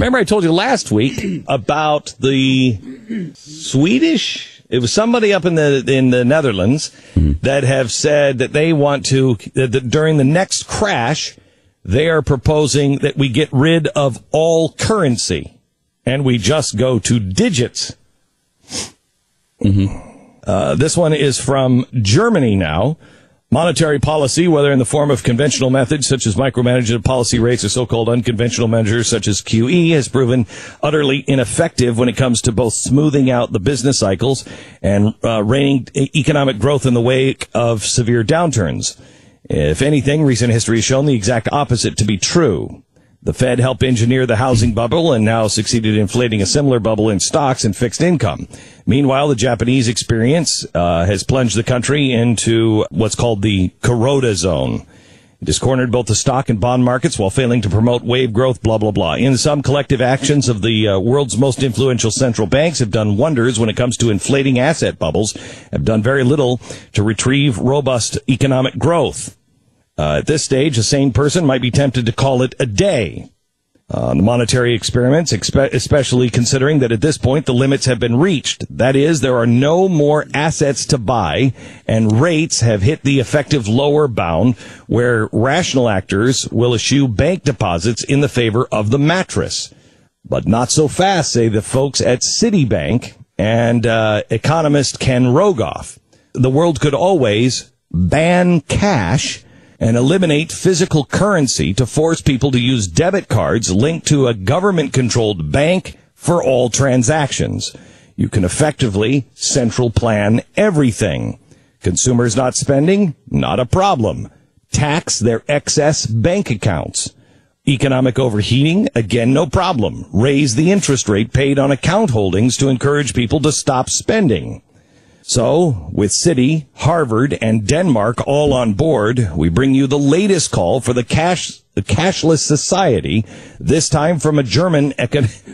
Remember I told you last week about the Swedish, it was somebody up in the Netherlands that have said that they want to, that during the next crash, they are proposing that we get rid of all currency and we just go to digits. This one is from Germany now. Monetary policy, whether in the form of conventional methods such as micromanagement policy rates or so-called unconventional measures such as QE, has proven utterly ineffective when it comes to both smoothing out the business cycles and reining economic growth in the wake of severe downturns. If anything, recent history has shown the exact opposite to be true. The Fed helped engineer the housing bubble and now succeeded in inflating a similar bubble in stocks and fixed income. Meanwhile, the Japanese experience has plunged the country into what's called the Kuroda zone. It has cornered both the stock and bond markets while failing to promote wave growth, blah, blah, blah. In sum, collective actions of the world's most influential central banks have done wonders when it comes to inflating asset bubbles, have done very little to retrieve robust economic growth. At this stage, a sane person might be tempted to call it a day. The monetary experiments, especially considering that at this point the limits have been reached. That is, there are no more assets to buy, and rates have hit the effective lower bound where rational actors will eschew bank deposits in the favor of the mattress. But not so fast, say the folks at Citibank and economist Ken Rogoff. The world could always ban cash and eliminate physical currency to force people to use debit cards linked to a government-controlled bank for all transactions. You can effectively central plan everything. Consumers not spending? Not a problem. Tax their excess bank accounts. Economic overheating? Again, no problem. Raise the interest rate paid on account holdings to encourage people to stop spending. So, with Citi, Harvard, and Denmark all on board, we bring you the latest call for the cashless society, this time from a German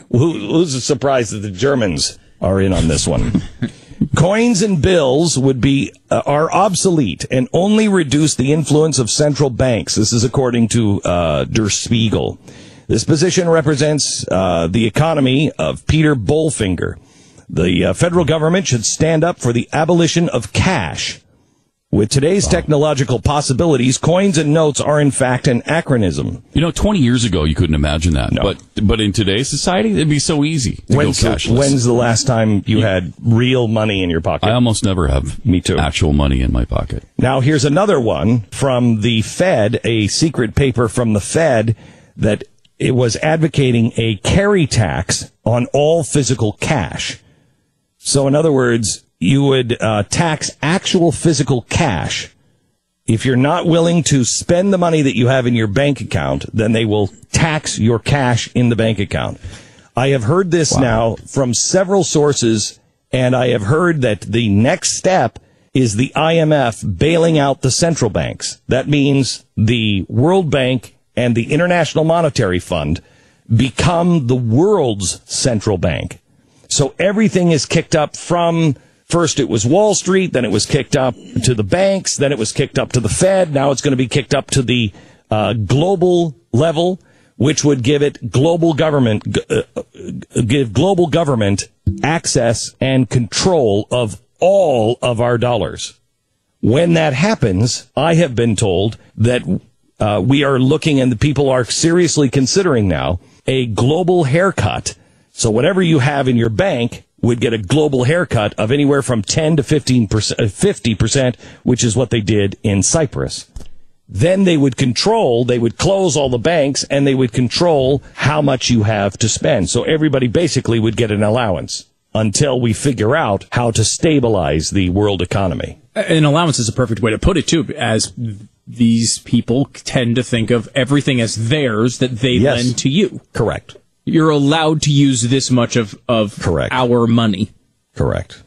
who's surprised that the Germans are in on this one. Coins and bills are obsolete and only reduce the influence of central banks. This is according to Der Spiegel. This position represents the economy of Peter Bolfinger. The federal government should stand up for the abolition of cash. With today's technological possibilities, coins and notes are in fact an anachronism. 20 years ago you couldn't imagine that. No. But in today's society, it'd be so easy to go cashless. When's the last time you had real money in your pocket? I almost never have Me too. Actual money in my pocket. Now here's another one from the Fed, a secret paper from the Fed that it was advocating a carry tax on all physical cash. So, in other words, you would tax actual physical cash. If you're not willing to spend the money that you have in your bank account, then they will tax your cash in the bank account. I have heard this now from several sources, and I have heard that the next step is the IMF bailing out the central banks. That means the World Bank and the International Monetary Fund become the world's central bank. So everything is kicked up from, first it was Wall Street, then it was kicked up to the banks, then it was kicked up to the Fed, now it's going to be kicked up to the global level, which would give it global government, give global government access and control of all of our dollars. When that happens, I have been told that we are looking, and the people are seriously considering now, a global haircut. So whatever you have in your bank would get a global haircut of anywhere from 10 to 15%, 50%, which is what they did in Cyprus. Then they would close all the banks, and they would control how much you have to spend. So everybody basically would get an allowance until we figure out how to stabilize the world economy. An allowance is a perfect way to put it, too, as these people tend to think of everything as theirs that they lend to you. Correct. You're allowed to use this much of Correct. our money. Correct.